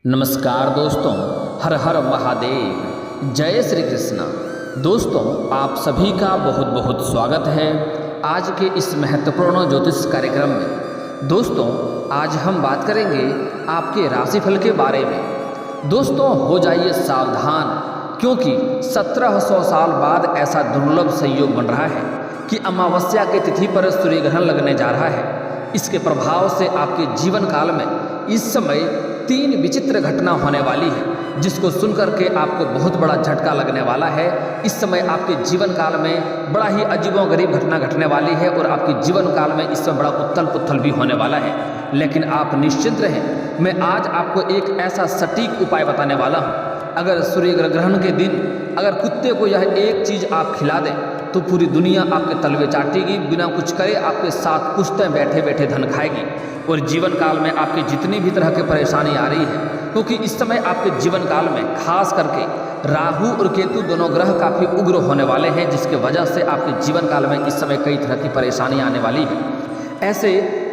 नमस्कार दोस्तों, हर हर महादेव, जय श्री कृष्णा। दोस्तों, आप सभी का बहुत बहुत स्वागत है आज के इस महत्वपूर्ण ज्योतिष कार्यक्रम में। दोस्तों, आज हम बात करेंगे आपके राशिफल के बारे में। दोस्तों, हो जाइए सावधान, क्योंकि 1700 साल बाद ऐसा दुर्लभ संयोग बन रहा है कि अमावस्या की तिथि पर सूर्य ग्रहण लगने जा रहा है। इसके प्रभाव से आपके जीवन काल में इस समय 3 विचित्र घटना होने वाली है, जिसको सुनकर के आपको बहुत बड़ा झटका लगने वाला है। इस समय आपके जीवन काल में बड़ा ही अजीबोगरीब घटना घटने वाली है और आपके जीवन काल में इस समय बड़ा उथल पुथल भी होने वाला है। लेकिन आप निश्चिंत रहें, मैं आज आपको एक ऐसा सटीक उपाय बताने वाला हूँ। अगर सूर्य ग्रहण के दिन अगर कुत्ते को यह एक चीज़ आप खिला दें तो पूरी दुनिया आपके तलवे चाटेगी, बिना कुछ करे आपके साथ पुश्तें बैठे बैठे धन खाएगी और जीवन काल में आपकी जितनी भी तरह की परेशानी आ रही है, क्योंकि इस समय आपके जीवन काल में खास करके राहु और केतु दोनों ग्रह काफ़ी उग्र होने वाले हैं, जिसके वजह से आपके जीवन काल में इस समय कई तरह की परेशानी आने वाली है। ऐसे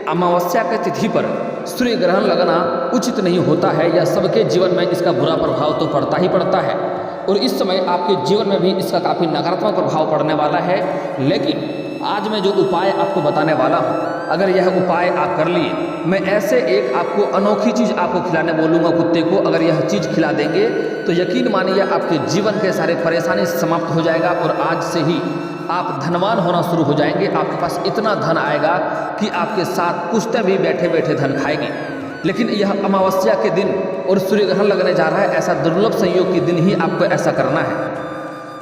अमावस्या की तिथि पर सूर्य ग्रहण लगना उचित नहीं होता है, या सबके जीवन में इसका बुरा प्रभाव तो पड़ता ही पड़ता है और इस समय आपके जीवन में भी इसका काफ़ी नकारात्मक प्रभाव पड़ने वाला है। लेकिन आज मैं जो उपाय आपको बताने वाला हूँ, अगर यह उपाय आप कर लिए, मैं ऐसे एक आपको अनोखी चीज़ आपको खिलाने बोलूँगा कुत्ते को। अगर यह चीज़ खिला देंगे तो यकीन मानिए आपके जीवन के सारे परेशानी समाप्त हो जाएगा और आज से ही आप धनवान होना शुरू हो जाएंगे। आपके पास इतना धन आएगा कि आपके साथ पुश्तें भी बैठे बैठे धन खाएगी। लेकिन यह अमावस्या के दिन और सूर्य ग्रहण लगने जा रहा है, ऐसा दुर्लभ संयोग के दिन ही आपको ऐसा करना है।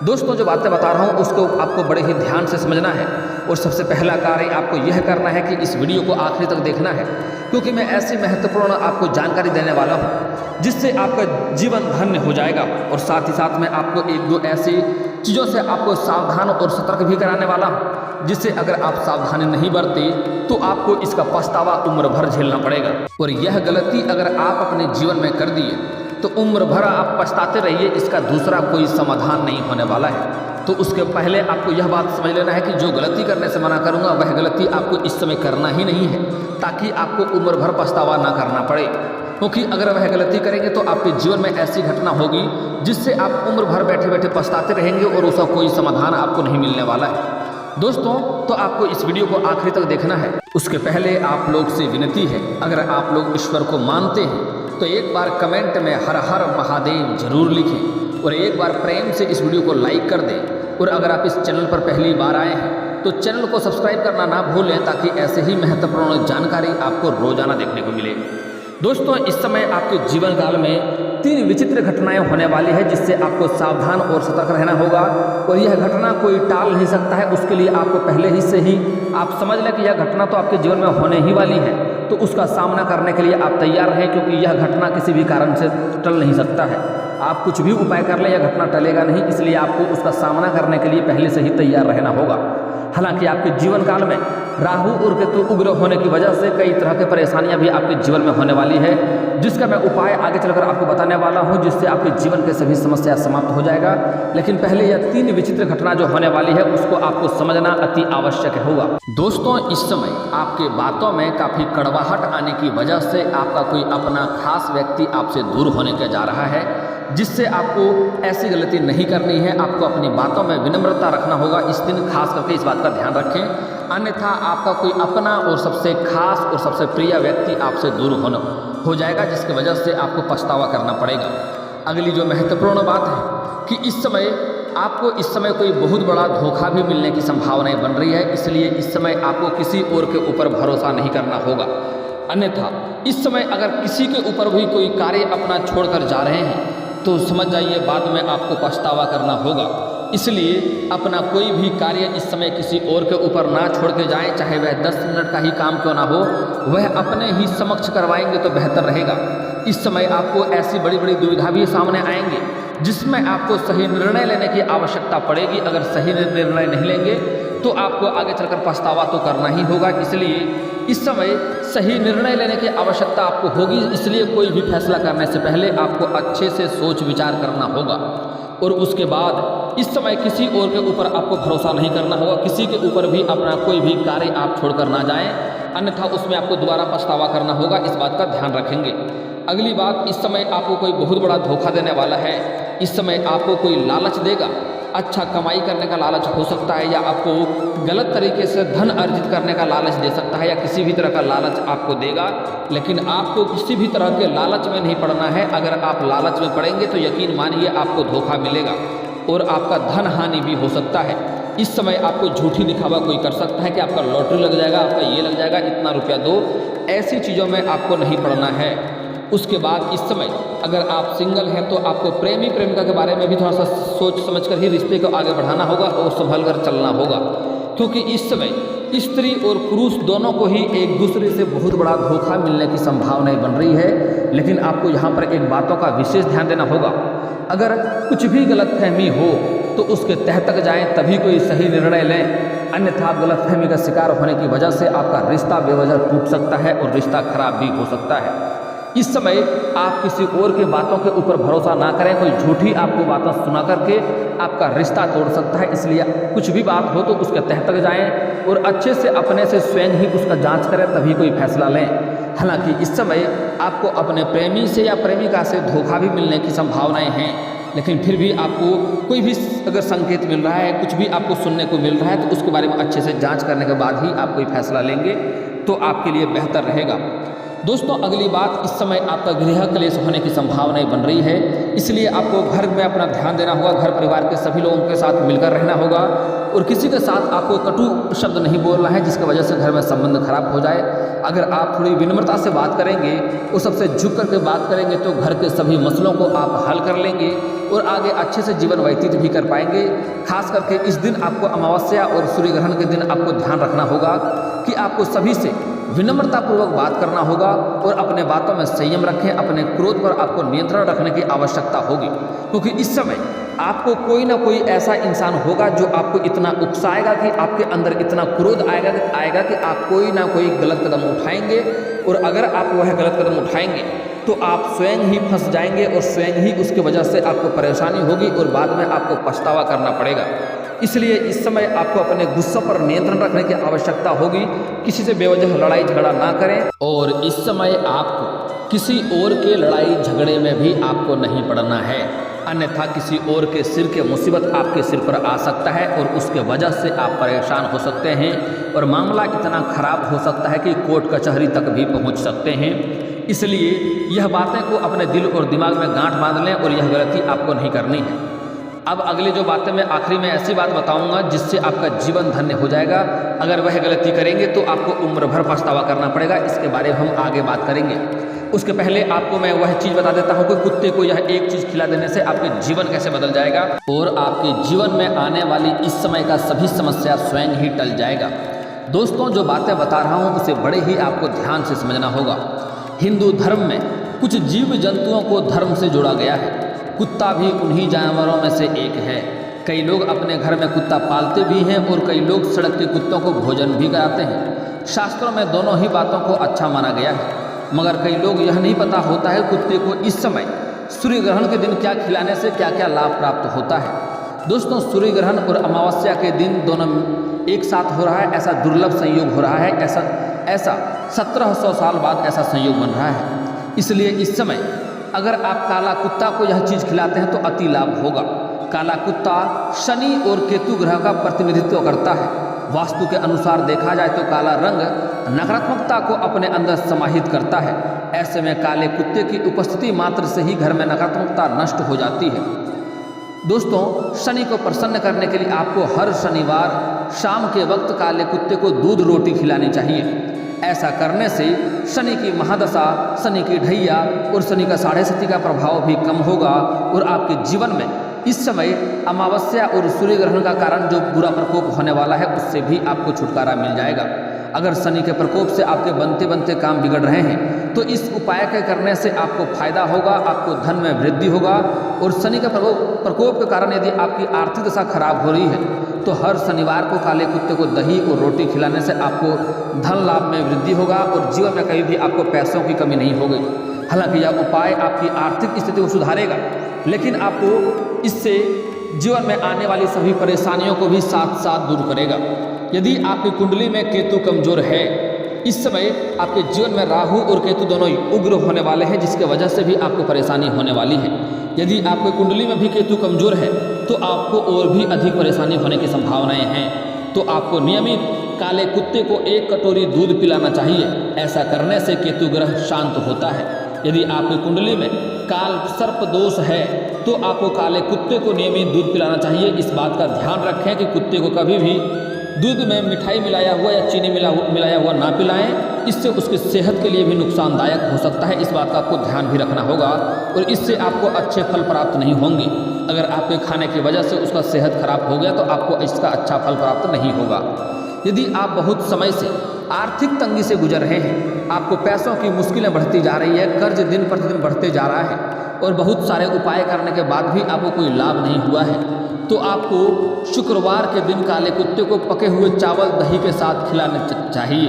दोस्तों, जो बातें बता रहा हूँ उसको आपको बड़े ही ध्यान से समझना है और सबसे पहला कार्य आपको यह करना है कि इस वीडियो को आखिरी तक देखना है, क्योंकि मैं ऐसी महत्वपूर्ण आपको जानकारी देने वाला हूँ जिससे आपका जीवन धन्य हो जाएगा। और साथ ही साथ में आपको एक दो ऐसी चीज़ों से आपको सावधान और सतर्क भी कराने वाला हूँ, जिससे अगर आप सावधानी नहीं बरते तो आपको इसका पछतावा उम्र भर झेलना पड़ेगा। और यह गलती अगर आप अपने जीवन में कर दिए तो उम्र भर आप पछताते रहिए, इसका दूसरा कोई समाधान नहीं होने वाला है। तो उसके पहले आपको यह बात समझ लेना है कि जो गलती करने से मना करूंगा वह गलती आपको इस समय करना ही नहीं है, ताकि आपको उम्र भर पछतावा ना करना पड़े। क्योंकि अगर वह गलती करेंगे तो आपके जीवन में ऐसी घटना होगी जिससे आप उम्र भर बैठे बैठे पछताते रहेंगे और उसका कोई समाधान आपको नहीं मिलने वाला है। दोस्तों, तो आपको इस वीडियो को आखिरी तक देखना है। उसके पहले आप लोग से विनती है, अगर आप लोग ईश्वर को मानते हैं तो एक बार कमेंट में हर हर महादेव जरूर लिखें और एक बार प्रेम से इस वीडियो को लाइक कर दें। और अगर आप इस चैनल पर पहली बार आए हैं तो चैनल को सब्सक्राइब करना ना भूलें, ताकि ऐसे ही महत्वपूर्ण जानकारी आपको रोजाना देखने को मिले। दोस्तों, इस समय आपके जीवन काल में 3 विचित्र घटनाएं होने वाली है, जिससे आपको सावधान और सतर्क रहना होगा। और यह घटना कोई टाल नहीं सकता है, उसके लिए आपको पहले ही से ही आप समझ लें कि यह घटना तो आपके जीवन में होने ही वाली है, तो उसका सामना करने के लिए आप तैयार रहें, क्योंकि यह घटना किसी भी कारण से टल नहीं सकता है। आप कुछ भी उपाय कर लें, यह घटना टलेगा नहीं, इसलिए आपको उसका सामना करने के लिए पहले से ही तैयार रहना होगा। हालांकि आपके जीवन काल में राहु और केतु उग्र होने की वजह से कई तरह की परेशानियां भी आपके जीवन में होने वाली है, जिसका मैं उपाय आगे चलकर आपको बताने वाला हूं, जिससे आपके जीवन के सभी समस्या समाप्त हो जाएगा। लेकिन पहले यह 3 विचित्र घटना जो होने वाली है उसको आपको समझना अति आवश्यक होगा। दोस्तों, इस समय आपके बातों में काफ़ी कड़वाहट आने की वजह से आपका कोई अपना खास व्यक्ति आपसे दूर होने के जा रहा है, जिससे आपको ऐसी गलती नहीं करनी है। आपको अपनी बातों में विनम्रता रखना होगा। इस दिन खास करके इस बात का ध्यान रखें, अन्यथा आपका कोई अपना और सबसे खास और सबसे प्रिय व्यक्ति आपसे दूर हो जाएगा, जिसकी वजह से आपको पछतावा करना पड़ेगा। अगली जो महत्वपूर्ण बात है कि इस समय कोई बहुत बड़ा धोखा भी मिलने की संभावनाएं बन रही है, इसलिए इस समय आपको किसी और के ऊपर भरोसा नहीं करना होगा। अन्यथा इस समय अगर किसी के ऊपर भी कोई कार्य अपना छोड़कर जा रहे हैं तो समझ जाइए बाद में आपको पछतावा करना होगा। इसलिए अपना कोई भी कार्य इस समय किसी और के ऊपर ना छोड़ के जाएं, चाहे वह 10 मिनट का ही काम क्यों ना हो, वह अपने ही समक्ष करवाएंगे तो बेहतर रहेगा। इस समय आपको ऐसी बड़ी बड़ी दुविधा भी सामने आएंगे जिसमें आपको सही निर्णय लेने की आवश्यकता पड़ेगी। अगर सही निर्णय नहीं लेंगे तो आपको आगे चलकर पछतावा तो करना ही होगा। इसलिए इस समय सही निर्णय लेने की आवश्यकता आपको होगी। इसलिए कोई भी फैसला करने से पहले आपको अच्छे से सोच विचार करना होगा और उसके बाद इस समय किसी और के ऊपर आपको भरोसा नहीं करना होगा। किसी के ऊपर भी अपना कोई भी कार्य आप छोड़कर ना जाएं, अन्यथा उसमें आपको दोबारा पछतावा करना होगा। इस बात का ध्यान रखेंगे। अगली बात, इस समय आपको कोई बहुत बड़ा धोखा देने वाला है। इस समय आपको कोई लालच देगा, अच्छा कमाई करने का लालच हो सकता है, या आपको गलत तरीके से धन अर्जित करने का लालच दे सकता है, या किसी भी तरह का लालच आपको देगा। लेकिन आपको किसी भी तरह के लालच में नहीं पड़ना है। अगर आप लालच में पड़ेंगे तो यकीन मानिए आपको धोखा मिलेगा और आपका धन हानि भी हो सकता है। इस समय आपको झूठी दिखावा कोई कर सकता है कि आपका लॉटरी लग जाएगा, आपका ये लग जाएगा, इतना रुपया दो। ऐसी चीज़ों में आपको नहीं पड़ना है। उसके बाद इस समय अगर आप सिंगल हैं तो आपको प्रेमी प्रेमिका के बारे में भी थोड़ा सा सोच समझ कर ही रिश्ते को आगे बढ़ाना होगा और संभल कर चलना होगा, क्योंकि इस समय स्त्री और पुरुष दोनों को ही एक दूसरे से बहुत बड़ा धोखा मिलने की संभावनाएं बन रही है। लेकिन आपको यहाँ पर एक बातों का विशेष ध्यान देना होगा। अगर कुछ भी गलतफहमी हो तो उसके तह तक जाएं, तभी कोई सही निर्णय लें। अन्यथा आप गलतफहमी का शिकार होने की वजह से आपका रिश्ता बेवजह टूट सकता है और रिश्ता खराब भी हो सकता है। इस समय आप किसी और के बातों के ऊपर भरोसा ना करें। कोई झूठी आपको बातें सुना करके आपका रिश्ता तोड़ सकता है। इसलिए कुछ भी बात हो तो उसके तह तक जाएं और अच्छे से अपने से स्वयं ही उसका जांच करें, तभी कोई फैसला लें। हालांकि इस समय आपको अपने प्रेमी से या प्रेमिका से धोखा भी मिलने की संभावनाएं हैं, लेकिन फिर भी आपको कोई भी अगर संकेत मिल रहा है, कुछ भी आपको सुनने को मिल रहा है, तो उसके बारे में अच्छे से जांच करने के बाद ही आप कोई फैसला लेंगे तो आपके लिए बेहतर रहेगा। दोस्तों, अगली बात, इस समय आपका गृह क्लेश होने की संभावनाएं बन रही है। इसलिए आपको घर में अपना ध्यान देना होगा, घर परिवार के सभी लोगों के साथ मिलकर रहना होगा और किसी के साथ आपको कटु शब्द नहीं बोलना है जिसकी वजह से घर में संबंध खराब हो जाए। अगर आप थोड़ी विनम्रता से बात करेंगे और सबसे झुक करके बात करेंगे तो घर के सभी मसलों को आप हल कर लेंगे और आगे अच्छे से जीवन व्यतीत भी कर पाएंगे। खास करके इस दिन आपको अमावस्या और सूर्य ग्रहण के दिन आपको ध्यान रखना होगा कि आपको सभी से विनम्रतापूर्वक बात करना होगा और अपने बातों में संयम रखें। अपने क्रोध पर आपको नियंत्रण रखने की आवश्यकता होगी, क्योंकि इस समय आपको कोई ना कोई ऐसा इंसान होगा जो आपको इतना उकसाएगा कि आपके अंदर इतना क्रोध आएगा कि आप कोई ना कोई गलत कदम उठाएंगे। और अगर आप वह गलत कदम उठाएंगे तो आप स्वयं ही फंस जाएंगे और स्वयं ही उसकी वजह से आपको परेशानी होगी और बाद में आपको पछतावा करना पड़ेगा। इसलिए इस समय आपको अपने गुस्से पर नियंत्रण रखने की आवश्यकता होगी। किसी से बेवजह लड़ाई झगड़ा ना करें और इस समय आपको किसी और के लड़ाई झगड़े में भी आपको नहीं पड़ना है, अन्यथा किसी और के सिर के मुसीबत आपके सिर पर आ सकता है और उसके वजह से आप परेशान हो सकते हैं और मामला इतना खराब हो सकता है कि कोर्ट कचहरी तक भी पहुंच सकते हैं। इसलिए यह बातें को अपने दिल और दिमाग में गांठ बांध लें और यह गलती आपको नहीं करनी है। अब अगली जो बातें मैं आखिरी में ऐसी बात बताऊंगा जिससे आपका जीवन धन्य हो जाएगा। अगर वह गलती करेंगे तो आपको उम्र भर पछतावा करना पड़ेगा। इसके बारे में हम आगे बात करेंगे। उसके पहले आपको मैं वह चीज़ बता देता हूँ कि कुत्ते को यह एक चीज़ खिला देने से आपके जीवन कैसे बदल जाएगा और आपके जीवन में आने वाली इस समय का सभी समस्या स्वयं ही टल जाएगा। दोस्तों, जो बातें बता रहा हूँ उसे बड़े ही आपको ध्यान से समझना होगा। हिंदू धर्म में कुछ जीव जंतुओं को धर्म से जोड़ा गया है। कुत्ता भी उन्हीं जानवरों में से एक है। कई लोग अपने घर में कुत्ता पालते भी हैं और कई लोग सड़क के कुत्तों को भोजन भी कराते हैं। शास्त्रों में दोनों ही बातों को अच्छा माना गया है, मगर कई लोग यह नहीं पता होता है कुत्ते को इस समय सूर्य ग्रहण के दिन क्या खिलाने से क्या क्या लाभ प्राप्त होता है। दोस्तों, सूर्य ग्रहण और अमावस्या के दिन दोनों एक साथ हो रहा है। ऐसा दुर्लभ संयोग हो रहा है। ऐसा 1700 साल बाद ऐसा संयोग बन रहा है। इसलिए इस समय अगर आप काला कुत्ता को यह चीज़ खिलाते हैं तो अति लाभ होगा। काला कुत्ता शनि और केतु ग्रह का प्रतिनिधित्व करता है। वास्तु के अनुसार देखा जाए तो काला रंग नकारात्मकता को अपने अंदर समाहित करता है। ऐसे में काले कुत्ते की उपस्थिति मात्र से ही घर में नकारात्मकता नष्ट हो जाती है। दोस्तों, शनि को प्रसन्न करने के लिए आपको हर शनिवार शाम के वक्त काले कुत्ते को दूध रोटी खिलानी चाहिए। ऐसा करने से शनि की महादशा, शनि की ढैया और शनि का साढ़े सती का प्रभाव भी कम होगा और आपके जीवन में इस समय अमावस्या और सूर्य ग्रहण का कारण जो बुरा प्रकोप होने वाला है उससे भी आपको छुटकारा मिल जाएगा। अगर शनि के प्रकोप से आपके बनते बनते काम बिगड़ रहे हैं तो इस उपाय के करने से आपको फायदा होगा, आपको धन में वृद्धि होगा। और शनि के प्रकोप के कारण यदि आपकी आर्थिक दशा खराब हो रही है तो हर शनिवार को काले कुत्ते को दही और रोटी खिलाने से आपको धन लाभ में वृद्धि होगा और जीवन में कभी भी आपको पैसों की कमी नहीं होगी। हालांकि यह उपाय आपकी आर्थिक स्थिति को सुधारेगा, लेकिन आपको इससे जीवन में आने वाली सभी परेशानियों को भी साथ साथ दूर करेगा। यदि आपकी कुंडली में केतु कमजोर है इस समय आपके जीवन में राहु और केतु दोनों उग्र होने वाले हैं, जिसके वजह से भी आपको परेशानी होने वाली है। यदि आपकी कुंडली में भी केतु कमजोर है तो आपको और भी अधिक परेशानी होने की संभावनाएं हैं। तो आपको नियमित काले कुत्ते को 1 कटोरी दूध पिलाना चाहिए। ऐसा करने से केतु ग्रह शांत होता है। यदि आपकी कुंडली में काल सर्प दोष है तो आपको काले कुत्ते को नियमित दूध पिलाना चाहिए। इस बात का ध्यान रखें कि कुत्ते को कभी भी दूध में मिठाई मिलाया हुआ या चीनी मिलाया हुआ ना पिलाएं। इससे उसकी सेहत के लिए भी नुकसानदायक हो सकता है। इस बात का आपको ध्यान भी रखना होगा और इससे आपको अच्छे फल प्राप्त नहीं होंगे। अगर आपके खाने की वजह से उसका सेहत खराब हो गया तो आपको इसका अच्छा फल प्राप्त नहीं होगा। यदि आप बहुत समय से आर्थिक तंगी से गुजर रहे हैं, आपको पैसों की मुश्किलें बढ़ती जा रही है, कर्ज दिन प्रतिदिन बढ़ते जा रहा है और बहुत सारे उपाय करने के बाद भी आपको कोई लाभ नहीं हुआ है, तो आपको शुक्रवार के दिन काले कुत्ते को पके हुए चावल दही के साथ खिलाना चाहिए।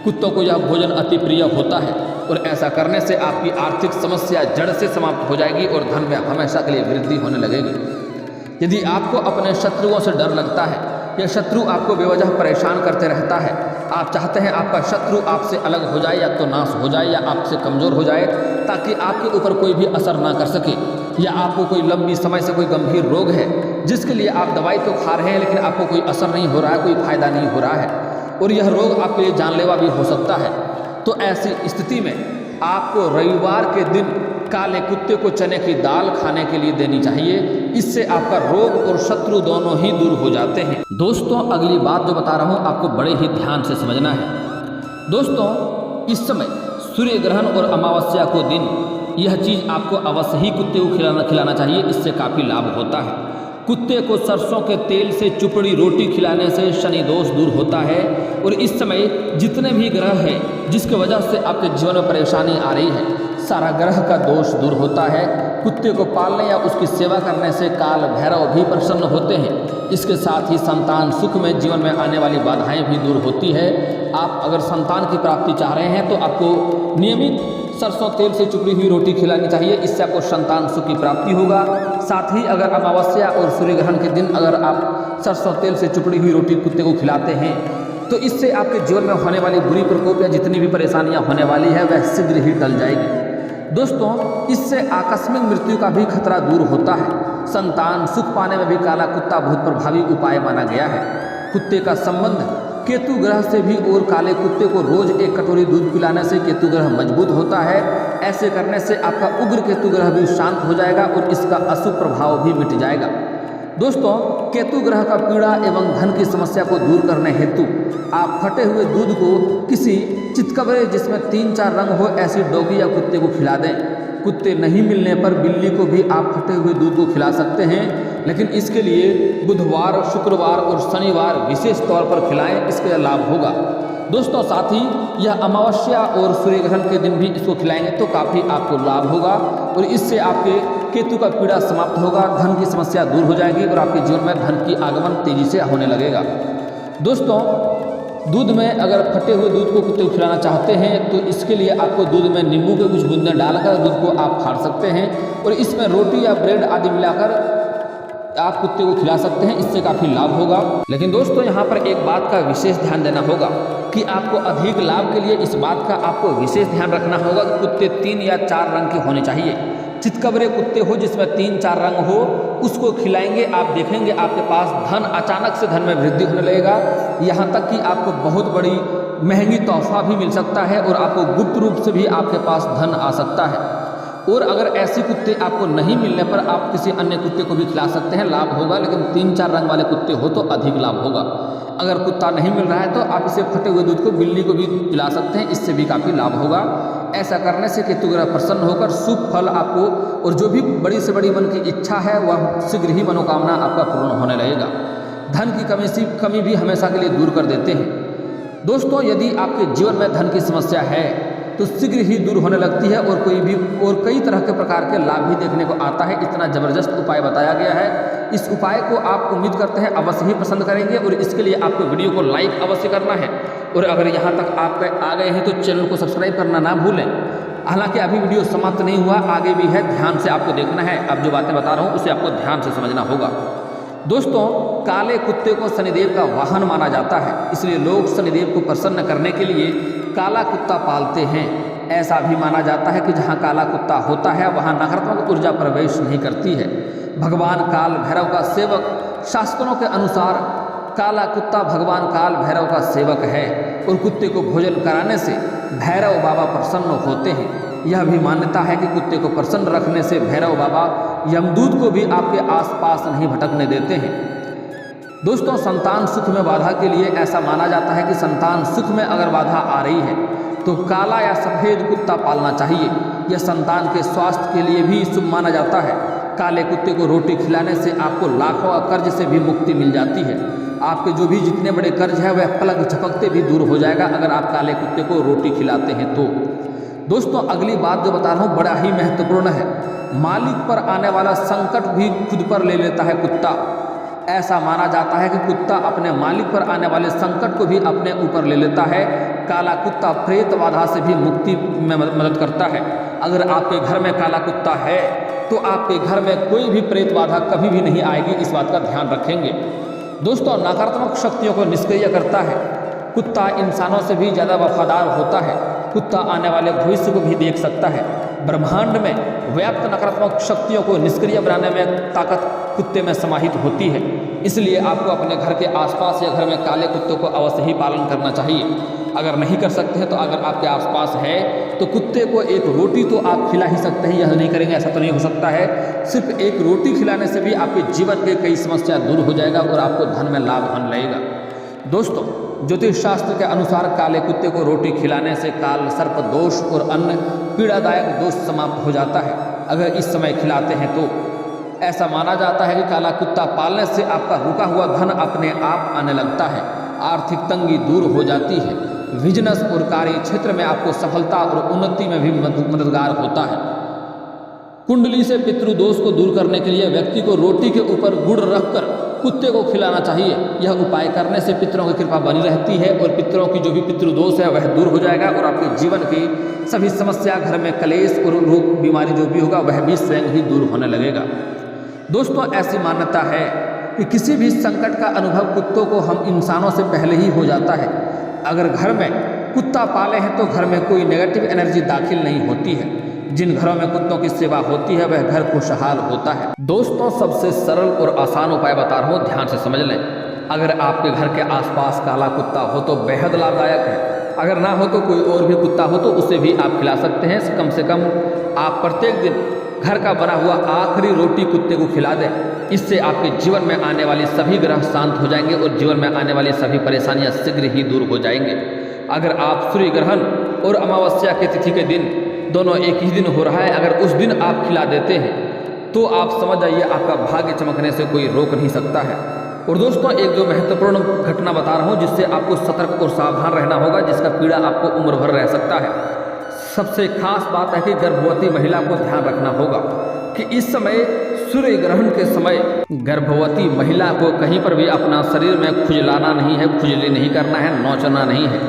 कुत्तों को यह भोजन अति प्रिय होता है और ऐसा करने से आपकी आर्थिक समस्या जड़ से समाप्त हो जाएगी और धन में हमेशा के लिए वृद्धि होने लगेगी। यदि आपको अपने शत्रुओं से डर लगता है या शत्रु आपको बेवजह परेशान करते रहता है, आप चाहते हैं आपका शत्रु आपसे अलग हो जाए या तो नाश हो जाए या आपसे कमज़ोर हो जाए ताकि आपके ऊपर कोई भी असर ना कर सके, या आपको कोई लंबी समय से कोई गंभीर रोग है जिसके लिए आप दवाई तो खा रहे हैं लेकिन आपको कोई असर नहीं हो रहा है, कोई फायदा नहीं हो रहा है और यह रोग आपके लिए जानलेवा भी हो सकता है, तो ऐसी स्थिति में आपको रविवार के दिन काले कुत्ते को चने की दाल खाने के लिए देनी चाहिए। इससे आपका रोग और शत्रु दोनों ही दूर हो जाते हैं। दोस्तों, अगली बात जो बता रहा हूँ आपको बड़े ही ध्यान से समझना है। दोस्तों, इस समय सूर्य ग्रहण और अमावस्या को दिन यह चीज़ आपको अवश्य ही कुत्ते को खिलाना चाहिए। इससे काफ़ी लाभ होता है। कुत्ते को सरसों के तेल से चुपड़ी रोटी खिलाने से शनि दोष दूर होता है और इस समय जितने भी ग्रह हैं जिसकी वजह से आपके जीवन में परेशानी आ रही है, सारा ग्रह का दोष दूर होता है। कुत्ते को पालने या उसकी सेवा करने से काल भैरव भी प्रसन्न होते हैं। इसके साथ ही संतान सुख में जीवन में आने वाली बाधाएं भी दूर होती है। आप अगर संतान की प्राप्ति चाह रहे हैं तो आपको नियमित सरसों तेल से चुपड़ी हुई रोटी खिलानी चाहिए। इससे आपको संतान सुख की प्राप्ति होगा। साथ ही अगर अमावस्या और सूर्य ग्रहण के दिन अगर आप सरसों तेल से चुपड़ी हुई रोटी कुत्ते को खिलाते हैं तो इससे आपके जीवन में होने वाली बुरी प्रकोप या जितनी भी परेशानियां होने वाली है वह शीघ्र ही टल जाएगी। दोस्तों, इससे आकस्मिक मृत्यु का भी खतरा दूर होता है। संतान सुख पाने में भी काला कुत्ता बहुत प्रभावी उपाय माना गया है। कुत्ते का संबंध केतु ग्रह से भी और काले कुत्ते को रोज 1 कटोरी दूध पिलाने से केतु ग्रह मजबूत होता है। ऐसे करने से आपका उग्र केतु ग्रह भी शांत हो जाएगा और इसका अशुभ प्रभाव भी मिट जाएगा। दोस्तों, केतु ग्रह का पीड़ा एवं धन की समस्या को दूर करने हेतु आप फटे हुए दूध को किसी चितकबरे जिसमें 3-4 रंग हो ऐसी डॉगी या कुत्ते को खिला दें। कुत्ते नहीं मिलने पर बिल्ली को भी आप फटे हुए दूध को खिला सकते हैं, लेकिन इसके लिए बुधवार, शुक्रवार और शनिवार विशेष तौर पर खिलाएं, इसका लाभ होगा। दोस्तों, साथ ही यह अमावस्या और सूर्य ग्रहण के दिन भी इसको खिलाएंगे तो काफ़ी आपको लाभ होगा और इससे आपके केतु का पीड़ा समाप्त होगा, धन की समस्या दूर हो जाएगी और आपके जीवन में धन की आगमन तेजी से होने लगेगा। दोस्तों, दूध में अगर फटे हुए दूध को कुत्ते को खिलाना चाहते हैं तो इसके लिए आपको दूध में नींबू के कुछ बूंदें डालकर दूध को आप फाड़ सकते हैं और इसमें रोटी या ब्रेड आदि मिलाकर आप कुत्ते को खिला सकते हैं। इससे काफ़ी लाभ होगा। लेकिन दोस्तों, यहाँ पर एक बात का विशेष ध्यान देना होगा कि आपको अधिक लाभ के लिए इस बात का आपको विशेष ध्यान रखना होगा कि कुत्ते 3 या 4 रंग के होने चाहिए। चितकबरे कुत्ते हो जिसमें 3-4 रंग हो उसको खिलाएंगे, आप देखेंगे आपके पास धन अचानक से धन में वृद्धि होने लगेगा। यहाँ तक कि आपको बहुत बड़ी महंगी तोहफा भी मिल सकता है और आपको गुप्त रूप से भी आपके पास धन आ सकता है। और अगर ऐसे कुत्ते आपको नहीं मिलने पर आप किसी अन्य कुत्ते को भी खिला सकते हैं, लाभ होगा। लेकिन 3-4 रंग वाले कुत्ते हो तो अधिक लाभ होगा। अगर कुत्ता नहीं मिल रहा है तो आप इसे फटे हुए दूध को बिल्ली को भी पिला सकते हैं, इससे भी काफ़ी लाभ होगा। ऐसा करने से केतु ग्रह प्रसन्न होकर शुभ फल आपको और जो भी बड़ी से बड़ी मन की इच्छा है वह शीघ्र ही मनोकामना आपका पूर्ण होने लगेगा। धन की कमी भी हमेशा के लिए दूर कर देते हैं। दोस्तों, यदि आपके जीवन में धन की समस्या है तो शीघ्र ही दूर होने लगती है और कई तरह के प्रकार के लाभ भी देखने को आता है। इतना ज़बरदस्त उपाय बताया गया है। इस उपाय को आप उम्मीद करते हैं अवश्य ही पसंद करेंगे और इसके लिए आपको वीडियो को लाइक अवश्य करना है और अगर यहाँ तक आप आ गए हैं तो चैनल को सब्सक्राइब करना ना भूलें। हालांकि अभी वीडियो समाप्त नहीं हुआ, आगे भी है, ध्यान से आपको देखना है। अब जो बातें बता रहा हूँ उसे आपको ध्यान से समझना होगा। दोस्तों, काले कुत्ते को शनिदेव का वाहन माना जाता है, इसलिए लोग शनिदेव को प्रसन्न करने के लिए काला कुत्ता पालते हैं। ऐसा भी माना जाता है कि जहाँ काला कुत्ता होता है वहाँ नकारात्मक ऊर्जा प्रवेश नहीं करती है। भगवान काल भैरव का सेवक, शास्त्रों के अनुसार काला कुत्ता भगवान काल भैरव का सेवक है और कुत्ते को भोजन कराने से भैरव बाबा प्रसन्न होते हैं। यह भी मान्यता है कि कुत्ते को प्रसन्न रखने से भैरव बाबा यमदूत को भी आपके आसपास नहीं भटकने देते हैं। दोस्तों, संतान सुख में बाधा के लिए ऐसा माना जाता है कि संतान सुख में अगर बाधा आ रही है तो काला या सफ़ेद कुत्ता पालना चाहिए। यह संतान के स्वास्थ्य के लिए भी शुभ माना जाता है। काले कुत्ते को रोटी खिलाने से आपको लाखों का कर्ज से भी मुक्ति मिल जाती है। आपके जो भी जितने बड़े कर्ज है वह पलक झपकते भी दूर हो जाएगा अगर आप काले कुत्ते को रोटी खिलाते हैं तो। दोस्तों, अगली बात जो बता रहा हूँ बड़ा ही महत्वपूर्ण है। मालिक पर आने वाला संकट भी खुद पर ले लेता है कुत्ता। ऐसा माना जाता है कि कुत्ता अपने मालिक पर आने वाले संकट को भी अपने ऊपर ले लेता है। काला कुत्ता प्रेत बाधा से भी मुक्ति में मदद करता है। अगर आपके घर में काला कुत्ता है तो आपके घर में कोई भी प्रेत बाधा कभी भी नहीं आएगी, इस बात का ध्यान रखेंगे। दोस्तों, नकारात्मक शक्तियों को निष्क्रिय करता है। कुत्ता इंसानों से भी ज़्यादा वफादार होता है। कुत्ता आने वाले भविष्य को भी देख सकता है। ब्रह्मांड में व्याप्त नकारात्मक शक्तियों को निष्क्रिय बनाने में ताकत कुत्ते में समाहित होती है। इसलिए आपको अपने घर के आसपास या घर में काले कुत्तों को अवश्य ही पालन करना चाहिए। अगर नहीं कर सकते हैं तो अगर आपके आसपास है तो कुत्ते को एक रोटी तो आप खिला ही सकते हैं। यह नहीं करेंगे ऐसा तो नहीं हो सकता है। सिर्फ एक रोटी खिलाने से भी आपके जीवन के कई समस्या दूर हो जाएगा और आपको धन में लाभ धन लगेगा। दोस्तों, ज्योतिष शास्त्र के अनुसार काले कुत्ते को रोटी खिलाने से काल सर्प दोष और अन्य पीड़ादायक दोष समाप्त हो जाता है। अगर इस समय खिलाते हैं तो ऐसा माना जाता है कि काला कुत्ता पालने से आपका रुका हुआ धन अपने आप आने लगता है। आर्थिक तंगी दूर हो जाती है। बिजनेस और कार्य क्षेत्र में आपको सफलता और उन्नति में भी मददगार होता है। कुंडली से पितृदोष को दूर करने के लिए व्यक्ति को रोटी के ऊपर गुड़ रखकर कुत्ते को खिलाना चाहिए। यह उपाय करने से पितरों की कृपा बनी रहती है और पितरों की जो भी पितृदोष है वह दूर हो जाएगा और आपके जीवन की सभी समस्या, घर में कलेश और रोग बीमारी जो भी होगा वह भी स्वयं ही दूर होने लगेगा। दोस्तों, ऐसी मान्यता है कि किसी भी संकट का अनुभव कुत्तों को हम इंसानों से पहले ही हो जाता है। अगर घर में कुत्ता पाले हैं तो घर में कोई नेगेटिव एनर्जी दाखिल नहीं होती है। जिन घरों में कुत्तों की सेवा होती है वह घर खुशहाल होता है। दोस्तों, सबसे सरल और आसान उपाय बता रहा हूँ, ध्यान से समझ लें। अगर आपके घर के आसपास काला कुत्ता हो तो बेहद लाभदायक है। अगर ना हो तो कोई और भी कुत्ता हो तो उसे भी आप खिला सकते हैं। कम से कम आप प्रत्येक दिन घर का बना हुआ आखिरी रोटी कुत्ते को खिला दें। इससे आपके जीवन में आने वाली सभी ग्रह शांत हो जाएंगे और जीवन में आने वाली सभी परेशानियां शीघ्र ही दूर हो जाएंगे। अगर आप सूर्य ग्रहण और अमावस्या के तिथि के दिन दोनों एक ही दिन हो रहा है, अगर उस दिन आप खिला देते हैं तो आप समझ जाइए आपका भाग्य चमकने से कोई रोक नहीं सकता है। और दोस्तों, एक जो महत्वपूर्ण घटना बता रहा हूँ जिससे आपको सतर्क और सावधान रहना होगा, जिसका पीड़ा आपको उम्र भर रह सकता है। सबसे खास बात है कि गर्भवती महिला को ध्यान रखना होगा कि इस समय सूर्य ग्रहण के समय गर्भवती महिला को कहीं पर भी अपना शरीर में खुजलाना नहीं है, खुजली नहीं करना है, नोचना नहीं है।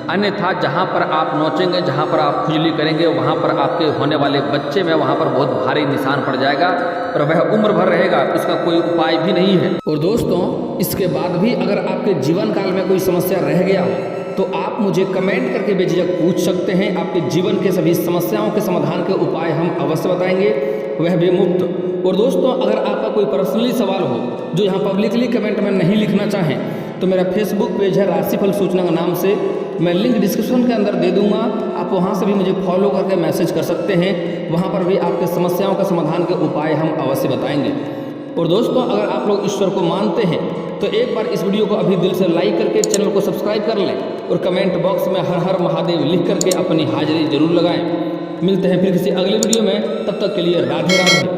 अन्यथा जहाँ पर आप नोचेंगे, जहाँ पर आप खुजली करेंगे, वहाँ पर आपके होने वाले बच्चे में वहाँ पर बहुत भारी निशान पड़ जाएगा और वह उम्र भर रहेगा। इसका कोई उपाय भी नहीं है। और दोस्तों, इसके बाद भी अगर आपके जीवन काल में कोई समस्या रह गया हो तो आप मुझे कमेंट करके बेझिझक पूछ सकते हैं। आपके जीवन के सभी समस्याओं के समाधान के उपाय हम अवश्य बताएंगे, वह भी मुफ्त। और दोस्तों, अगर आपका कोई पर्सनली सवाल हो जो यहाँ पब्लिकली कमेंट में नहीं लिखना चाहें तो मेरा फेसबुक पेज है राशिफल सूचना के नाम से, मैं लिंक डिस्क्रिप्शन के अंदर दे दूंगा। आप वहाँ से भी मुझे फॉलो करके मैसेज कर सकते हैं। वहाँ पर भी आपके समस्याओं का समाधान के उपाय हम अवश्य बताएंगे। और दोस्तों, अगर आप लोग ईश्वर को मानते हैं तो एक बार इस वीडियो को अभी दिल से लाइक करके चैनल को सब्सक्राइब कर लें और कमेंट बॉक्स में हर हर महादेव लिख करके अपनी हाजिरी जरूर लगाएं। मिलते हैं फिर किसी अगले वीडियो में, तब तक के लिए राधे राधे।